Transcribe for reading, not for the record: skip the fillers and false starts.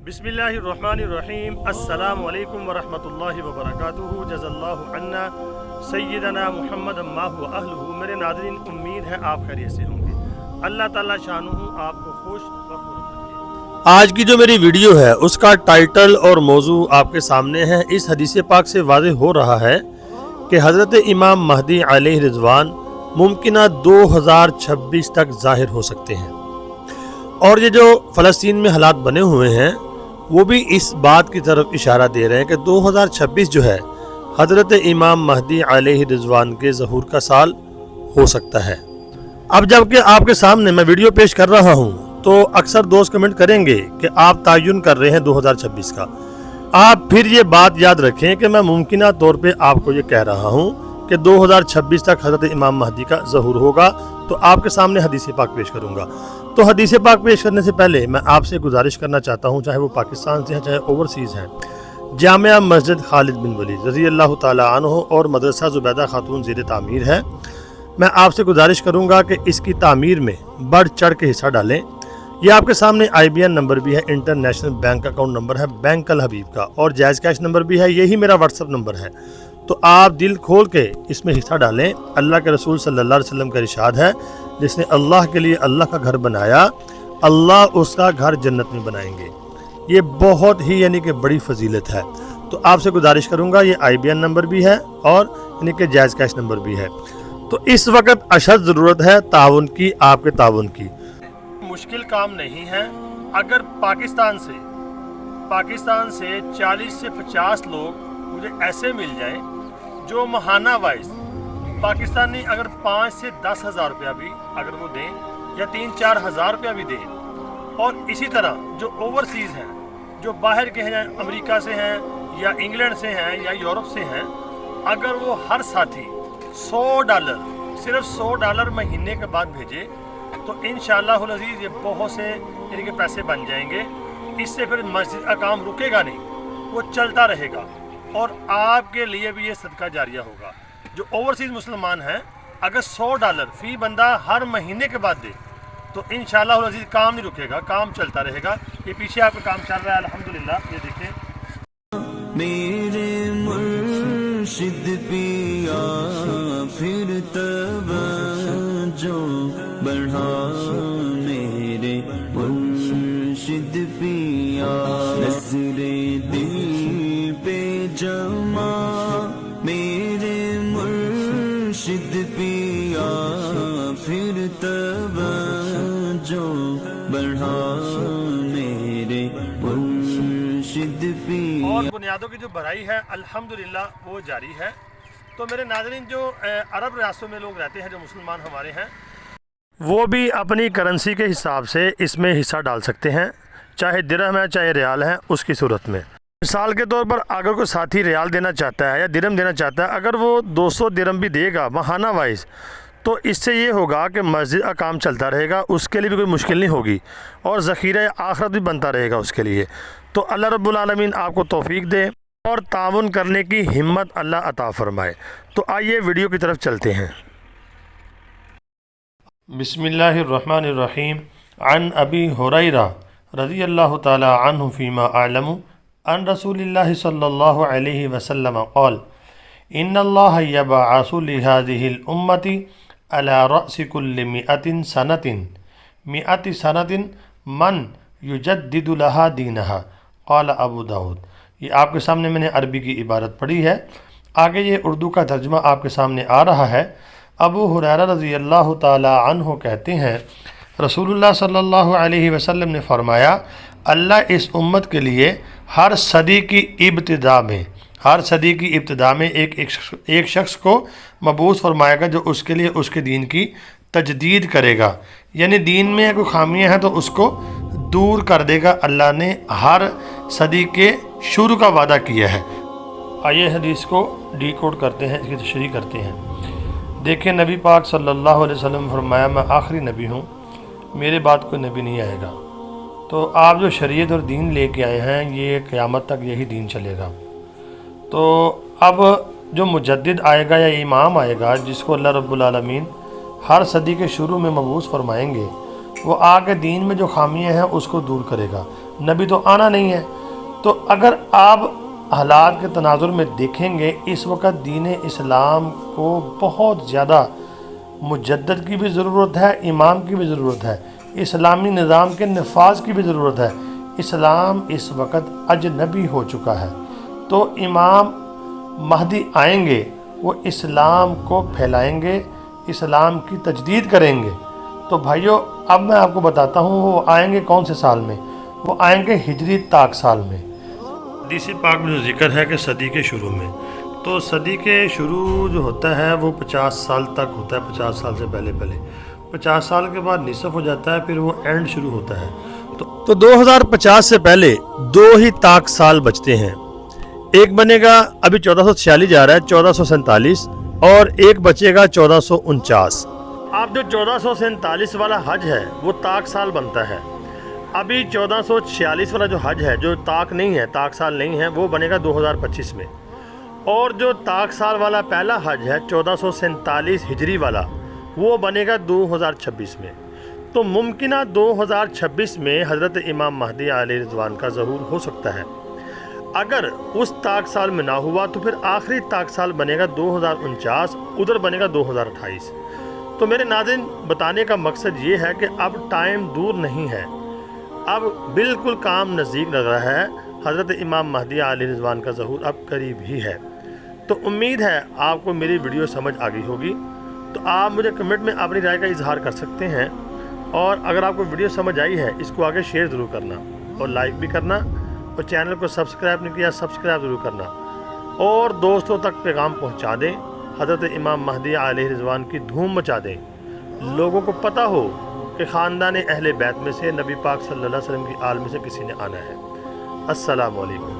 बिस्मिल्लाहिर्रहमानिर्रहीम अस्सलामु अलैकुम वरहमतुल्लाहि वबरकातुहू जज़ल्लाहु अन्ना सय्यदना मुहम्मद अम्मा हुवा अहलुहू। मेरे नाज़रीन, उम्मीद है आप खैरियत से होंगे। अल्लाह ताला शानुहू आपको खुश व खुर्रम रखे। आज की जो मेरी वीडियो है उसका टाइटल और मौजू आपके सामने है। इस हदीस पाक से वाज़ेह हो रहा है कि हज़रत इमाम महदी अलैहि रिज़वान मुमकिन 2026 तक ज़ाहिर हो सकते हैं। और ये जो फ़लस्तीन में हालात बने हुए हैं वो भी इस बात की तरफ इशारा दे रहे हैं कि 2026 जो है हज़रत इमाम महदी अलैहि रिज़वान के ज़हूर का साल हो सकता है। अब जबकि आपके सामने मैं वीडियो पेश कर रहा हूँ तो अक्सर दोस्त कमेंट करेंगे कि आप तयन कर रहे हैं 2026 का। आप फिर ये बात याद रखें कि मैं मुमकिन तौर पे आपको ये कह रहा हूँ कि 2026 तक हज़रत इमाम महदी का ज़हूर होगा। तो आपके सामने हदीस पाक पेश करूँगा। तो हदीस पाक पेश करने से पहले मैं आपसे गुजारिश करना चाहता हूँ, चाहे वो पाकिस्तान से है चाहे ओवरसीज़ हैं, जामिया मस्जिद खालिद बिन वलीद रज़ी अल्लाह ताला अन्हु और मदरसा ज़ुबैदा खातून ज़ेर तामीर है। मैं आपसे गुजारिश करूँगा कि इसकी तामीर में बढ़ चढ़ के हिस्सा डालें। ये आपके सामने IBN नंबर भी है, इंटरनेशनल बैंक अकाउंट नंबर है बैंक अल हबीब का, और जायज़ कैश नंबर भी है, यही मेरा व्हाट्सअप नंबर है। तो आप दिल खोल के इसमें हिस्सा डालें। अल्लाह के रसूल सल्लल्लाहु अलैहि वसल्लम का इरशाद है, जिसने अल्लाह के लिए अल्लाह का घर बनाया, अल्लाह उसका घर जन्नत में बनाएंगे। ये बहुत ही यानी कि बड़ी फजीलत है। तो आपसे गुजारिश करूँगा, ये IBN नंबर भी है और यानी कि जायज़ कैश नंबर भी है। तो इस वक्त अशद ज़रूरत है ताउन की, आपके ताउन की। मुश्किल काम नहीं है। अगर पाकिस्तान से 40 से 50 लोग मुझे ऐसे मिल जाएं जो महाना वाइज पाकिस्तानी अगर 5 से 10 हज़ार रुपया भी अगर वो दें या 3-4 हज़ार रुपया भी दें, और इसी तरह जो ओवरसीज़ हैं, जो बाहर के हैं, अमेरिका से हैं या इंग्लैंड से हैं या यूरोप से हैं, अगर वो हर साथी $100 सिर्फ $100 महीने के बाद भेजे तो इंशाअल्लाहुल अज़ीज़ ये बहुत से यानी कि पैसे बन जाएंगे। इससे फिर मस्जिद का काम रुकेगा नहीं, वो चलता रहेगा और आपके लिए भी ये सदका जारिया होगा। जो ओवरसीज़ मुसलमान हैं, अगर $100 फ़ी बंदा हर महीने के बाद दे तो इंशाअल्लाहुल अज़ीज़ काम नहीं रुकेगा, काम चलता रहेगा। ये पीछे आपका काम चल रहा है अल्हम्दुलिल्लाह। ये देखें, मेरे मुर्शिद पिया फिर तवज्जो बढ़ा, मेरे मुर्शिद पिया नज़रे दिल पे जमा, मेरे मुर्शिद पिया फिर तवज्जो बढ़ा, मेरे मुर्शिद पिया। और बुनियादों की जो भराई है अल्हम्दुलिल्लाह वो जारी है। तो मेरे नाज़रीन, जो अरब रियासतों में लोग रहते हैं, जो मुसलमान हमारे हैं, वो भी अपनी करेंसी के हिसाब से इसमें हिस्सा डाल सकते हैं, चाहे दिरहम है चाहे रियाल है। उसकी सूरत में मिसाल के तौर पर अगर कोई साथी रियाल देना चाहता है या दिरहम देना चाहता है, अगर वो 200 दिरहम भी देगा महाना वाइज, तो इससे ये होगा कि मस्जिद का काम चलता रहेगा, उसके लिए भी कोई मुश्किल नहीं होगी और ज़ख़ीरा आखिरत भी बनता रहेगा उसके लिए। तो अल्लाह रब्बुल आलमीन आपको तौफीक दे और ताउन करने की हिम्मत अल्लाह अता फ़रमाए। तो आइए वीडियो की तरफ चलते हैं। बिस्मिल्लाहिर्रहमानिर्रहीम। अन अबी हुरैरा रज़ी अल्लाहु ताला अन्हु फ़ीमा अअलमु अन रसूलिल्लाहि सल्लल्लाहु अलैहि वसल्लम क़ाल इन्नल्लाह यबअसु लिहाज़िहिल उम्मति अला रअसि कुल्लि मिअति सनतिन मन युजद्दिदु लहा दीनहा क़ाल अबू दाऊद। ये आपके सामने मैंने अरबी की इबारत पढ़ी है, आगे ये उर्दू का तर्जुमा आपके सामने आ रहा है। अबू हुरैरा रज़ी अल्लाह ताला अन्हु कहते हैं, रसूलुल्लाह सल्लल्लाहु अलैहि वसल्लम ने फरमाया, अल्लाह इस उम्मत के लिए हर सदी की इब्तिदा में एक शख्स को मबूस फरमाएगा जो उसके लिए उसके दीन की तजदीद करेगा, यानी दीन में कोई खामियां हैं तो उसको दूर कर देगा। अल्लाह ने हर सदी के शुरू का वादा किया है। आइए हदीस को डीकोड करते हैं, इसकी तशरीह करते हैं। देखें, नबी पाक सल्लल्लाहु अलैहि वसल्लम फरमाया, मैं आखिरी नबी हूँ, मेरे बाद कोई नबी नहीं आएगा। तो आप जो शरीयत और दीन लेके आए हैं, ये क़यामत तक यही दीन चलेगा। तो अब जो मुजद्दिद आएगा या इमाम आएगा, जिसको अल्लाह रब्बुल आलमीन हर सदी के शुरू में मबूस फरमाएंगे, वो आगे दीन में जो खामियां हैं उसको दूर करेगा। نبی تو آنا نہیں ہے۔ تو اگر آپ حالات کے تناظر میں دیکھیں گے، اس وقت دین اسلام کو بہت زیادہ مجدد کی بھی ضرورت ہے، امام کی بھی ضرورت ہے، اسلامی نظام کے نفاذ کی بھی ضرورت ہے۔ اسلام اس وقت اجنبی ہو چکا ہے، تو امام مہدی آئیں گے، وہ اسلام کو پھیلائیں گے، اسلام کی تجدید کریں گے۔ تو بھائیو، اب میں آپ کو بتاتا ہوں وہ آئیں گے کون سے سال میں۔ وہ آئیں گے ہجری طاق سال میں۔ حدیث پاک میں جو ذکر ہے کہ صدی کے شروع میں، تو صدی کے شروع جو ہوتا ہے وہ 50 سال تک ہوتا ہے، 50 سال سے پہلے 50 سال کے بعد نصف ہو جاتا ہے، پھر وہ اینڈ شروع ہوتا ہے۔ تو 2050 سے پہلے 2 ہی طاق سال بچتے ہیں۔ ایک بنے گا ابھی 1446 جا رہا ہے، 1447، اور ایک بچے گا 1449۔ اب جو 1447 والا حج ہے وہ طاق سال بنتا ہے۔ ابھی 1446 والا جو حج ہے، جو طاق نہیں ہے، طاق سال نہیں ہے، وہ بنے گا 2025 میں۔ اور جو طاق سال والا پہلا حج ہے 1447 ہجری والا، وہ بنے گا 2026 میں۔ تو ممکنہ 2026 میں حضرت امام مہدی علیہ رضوان کا ظہور ہو سکتا ہے۔ اگر اس طاق سال میں نہ ہوا تو پھر آخری طاق سال بنے گا 2049، ادھر بنے گا 2028۔ تو میرے ناظرین، بتانے کا مقصد یہ ہے کہ اب ٹائم دور نہیں ہے، اب بالکل کام نزدیک لگ رہا ہے۔ حضرت امام مہدی علیہ رضوان کا ظہور اب قریب ہی ہے۔ تو امید ہے آپ کو میری ویڈیو سمجھ آ گئی ہوگی۔ تو آپ مجھے کمنٹ میں اپنی رائے کا اظہار کر سکتے ہیں، اور اگر آپ کو ویڈیو سمجھ آئی ہے اس کو آگے شیئر ضرور کرنا، اور لائک بھی کرنا، اور چینل کو سبسکرائب نہیں کیا سبسکرائب ضرور کرنا، اور دوستوں تک پیغام پہنچا دیں۔ حضرت امام مہدی علیہ رضوان کی دھوم مچا دیں، لوگوں کو پتہ ہو کہ خاندان اہل بیت میں سے نبی پاک صلی اللہ علیہ وسلم کی آل میں سے کسی نے آنا ہے۔ السلام علیکم۔